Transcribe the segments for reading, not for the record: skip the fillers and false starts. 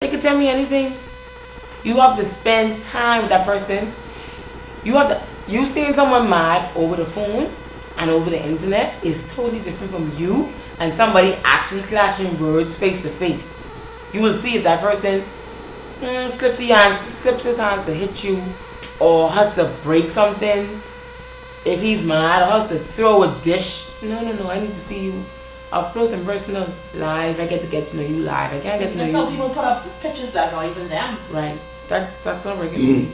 They can tell me anything. You have to spend time with that person. You seeing someone mad over the phone and over the internet is totally different from you and somebody actually clashing words face to face. You will see if that person slips his hands to hit you or has to break something. If he's mad or has to throw a dish. No. I need to see you up close and personal, live. I get to know you live. I can't get to know you. Some people put up pictures that are not even them. Right. That's not working for me.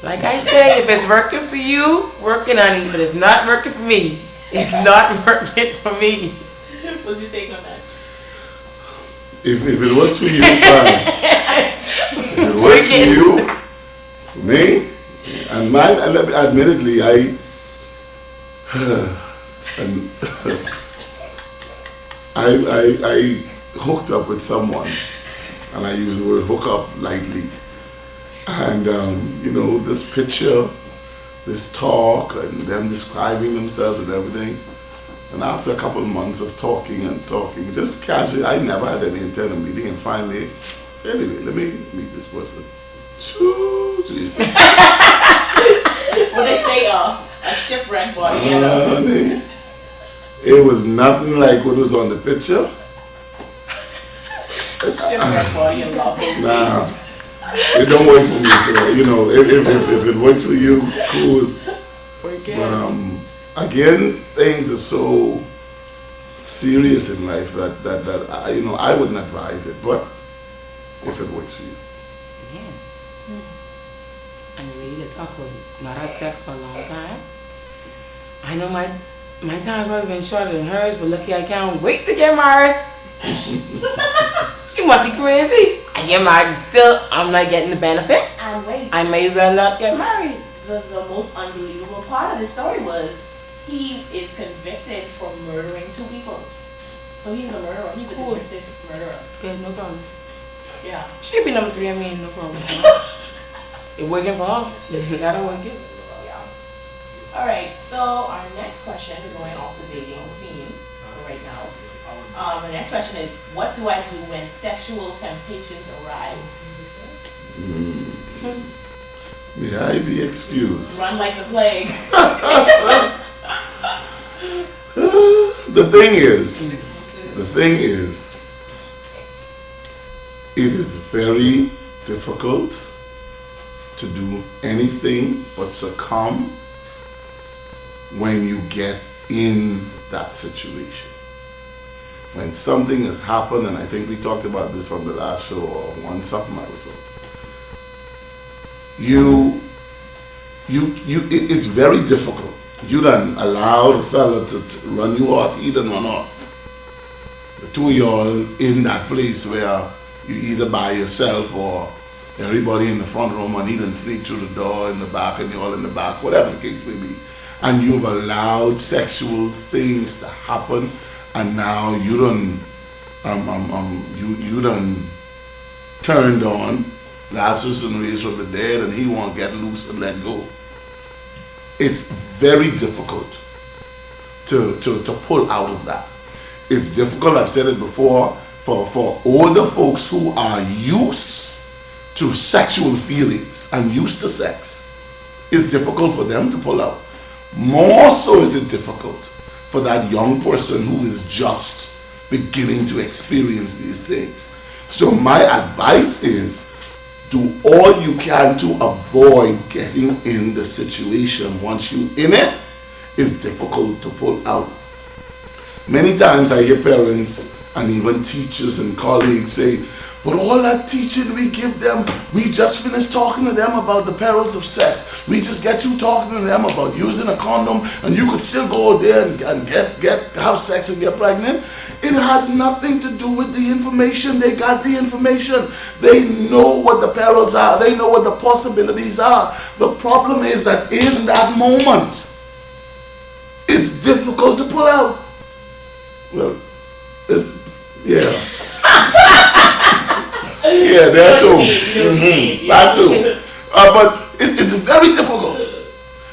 Like I say, if it's working for you, working on it. But it's not working for me. It's not working for me. What's your take on that? If it works for you, fine. If it works for you, for me, and mine, admittedly, I hooked up with someone, and I use the word hook up lightly. And this picture, this talk, and them describing themselves and everything. And after a couple of months of talking, just casually, I never had any intent of meeting, and finally, I said, anyway, let me meet this person. What they say, a shipwreck body. It was nothing like what was on the picture. Shipwreck body and love. Nah, it don't work for me. So if it works for you, cool. But again, things are so serious in life that I wouldn't advise it. But if it works for you. I really talk about not had sex for a long time. I know my time probably been shorter than hers, but lucky I can't wait to get married. She must be crazy. I get married and still I'm not getting the benefits. And wait, I may as well not get married. The most unbelievable part of the story was he is convicted for murdering 2 people. So he's a murderer. He's a convicted murderer. Okay, no problem. Yeah. She'll be number 3, no problem. It working for her. That'll work it. Alright, so our next question, we're going off the dating scene right now. The next question is, what do I do when sexual temptations arise? May I be excused? Run like the plague. The thing is, it is very difficult to do anything but succumb when you get in that situation. When something has happened, and I think we talked about this on the last show or one something episode, it's very difficult. You done allow the fella to run you out, he done run out. The two of y'all in that place where you either by yourself or everybody in the front room and he done sneak through the door in the back and you're all in the back, whatever the case may be. And you've allowed sexual things to happen, and now you done turned on. Lazarus and raised from the dead, and he won't get loose and let go. It's very difficult to pull out of that. It's difficult, I've said it before, for older folks who are used to sexual feelings and used to sex. It's difficult for them to pull out. More so is it difficult for that young person who is just beginning to experience these things. So my advice is, do all you can to avoid getting in the situation. Once you're in it, it's difficult to pull out. Many times I hear parents and even teachers and colleagues say, but all that teaching we give them, we just finished talking to them about the perils of sex. We just get through talking to them about using a condom, and you could still go there and have sex and get pregnant. It has nothing to do with the information. They got the information. They know what the perils are. They know what the possibilities are. The problem is that in that moment, it's difficult to pull out. Well, yeah, there too. That too. But it's very difficult.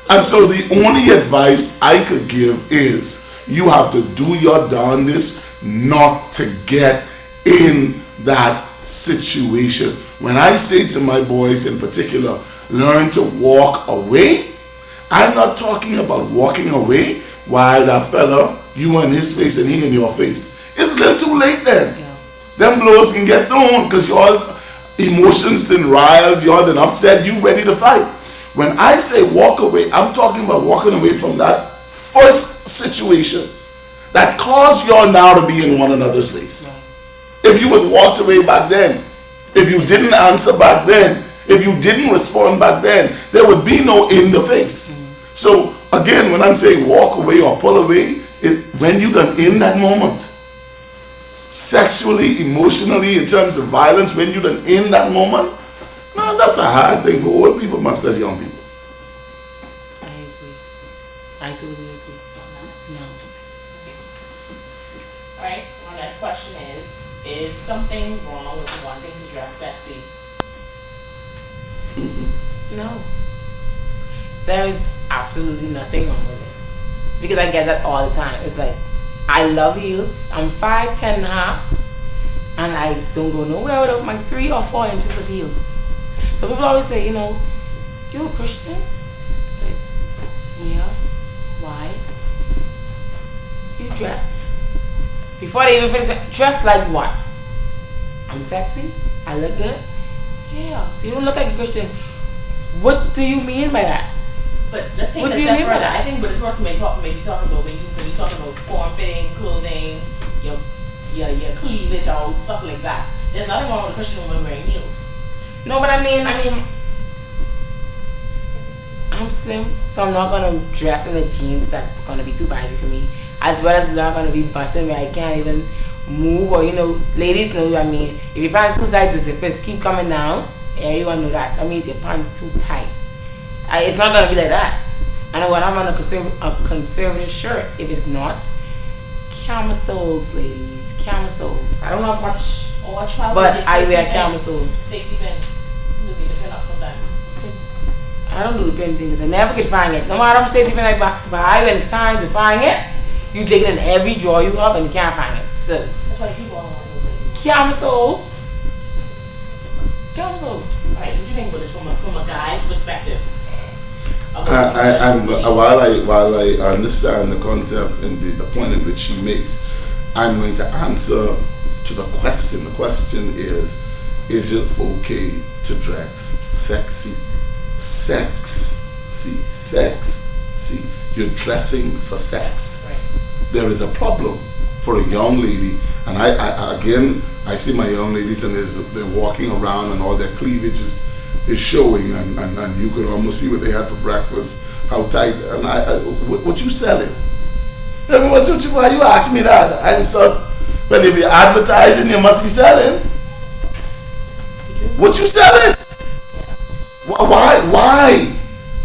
And so the only advice I could give is you have to do your darndest not to get in that situation. When I say to my boys in particular, learn to walk away, I'm not talking about walking away while that fella, you in his face and he in your face. It's a little too late then. Yeah. Them blows can get thrown because y'all emotions been riled, y'all been upset, you ready to fight. When I say walk away, I'm talking about walking away from that first situation that caused y'all now to be in one another's face. Right. If you had walked away back then, if you didn't answer back then, if you didn't respond back then, there would be no in the face. Mm-hmm. So again, when I'm saying walk away or pull away, when you done in that moment, sexually, emotionally, in terms of violence, when you done in that moment, no, that's a hard thing for old people, much less young people. I agree. I totally agree. No. Alright, our next question is something wrong with wanting to dress sexy? No. There is absolutely nothing wrong with it. Because I get that all the time. It's like, I love heels. I'm 5'10" and a half, and I don't go nowhere without my 3 or 4 inches of heels. So people always say, you know, you a Christian? Like, yeah. Why? You dress. Before they even finish, dress like what? I'm sexy? I look good? Yeah. You don't look like a Christian. What do you mean by that? But let's take it a step further. I think what this person may be talking about when you're talking about form-fitting clothing, your cleavage out, stuff like that. There's nothing wrong with a Christian woman wearing heels. No, but I mean, I'm slim, so I'm not gonna dress in the jeans that's gonna be too baggy for me. As well as it's not gonna be busting where I can't even move, or ladies know what I mean. If your pants too tight, the zippers keep coming down. Everyone know that. That means your pants too tight. It's not gonna be like that. And when I'm on a conservative shirt, if it's not, camisoles, ladies, camisoles. I don't know much, or travel, but I wear camisoles. Safety pins. You just need to pin up sometimes. I don't do the pin things. I never could find it. No matter how much safety pin I buy, when it's time to find it, you dig it in every drawer you have and you can't find it. So that's why people don't want to camisoles. Camisoles. Alright, what do you think about this from a guy's perspective? While I understand the concept and the point at which she makes, I'm going to answer to the question. The question is it okay to dress sexy? Sex. You're dressing for sex. Right. There is a problem for a young lady, and I see my young ladies and they're walking around and all their cleavage is showing, and you could almost see what they had for breakfast, how tight. And what you selling? I mean, why you ask me that? I said, well, if you're advertising, you must be selling. What you selling?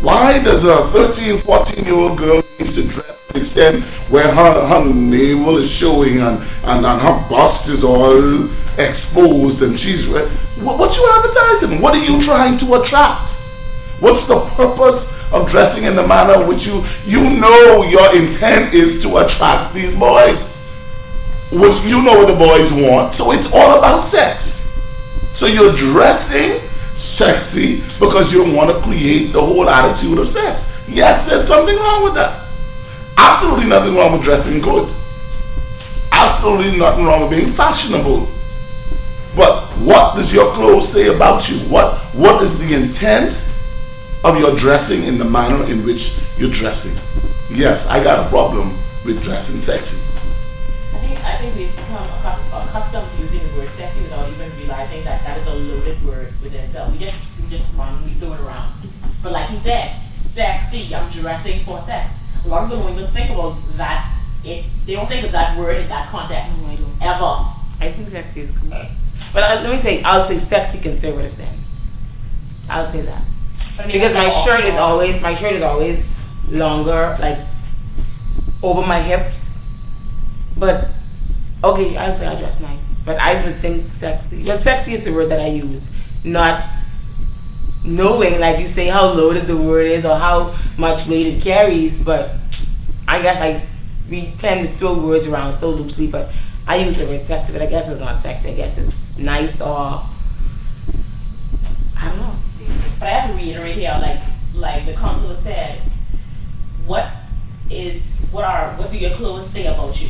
Why does a 13, 14-year-old girl needs to dress to the extent where her navel is showing and her bust is all exposed and she's what you advertising? What are you trying to attract? What's the purpose of dressing in the manner which you know your intent is to attract these boys? Which you know what the boys want, so it's all about sex. So you're dressing sexy because you want to create the whole attitude of sex. Yes, there's something wrong with that. Absolutely nothing wrong with dressing good. Absolutely nothing wrong with being fashionable. But what does your clothes say about you? What is the intent of your dressing in the manner in which you're dressing? Yes, I got a problem with dressing sexy. I think we've become accustomed to using the word sexy without even realizing that is a loaded word within itself. We just run, we throw it around. But like he said, sexy, I'm dressing for sex. A lot of people don't even think about that. They don't think of that word in that context. No, I don't. Ever. I think sexy is good. But let me say, I'll say sexy conservative then. I'll say that. Because my shirt is always longer, like over my hips. But okay, I'll say I dress nice. But I would think sexy. But sexy is the word that I use, not knowing, like you say, how loaded the word is or how much weight it carries. But I guess we tend to throw words around so loosely. But I use the word sexy, but I guess it's not sexy. I guess it's nice or I don't know. But I have to reiterate here, like the counselor said, what do your clothes say about you?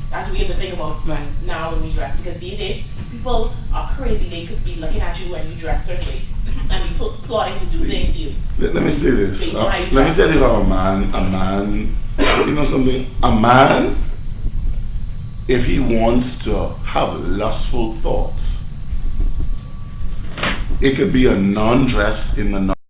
That's what we have to think about Right. now when we dress, because these days people are crazy. They could be looking at you when you dress certain and be plotting to do things to you. Let me say this. Based on how you Let me dress. tell you how a man, you know something? A man, if he wants to have lustful thoughts, it could be a non-dressed in the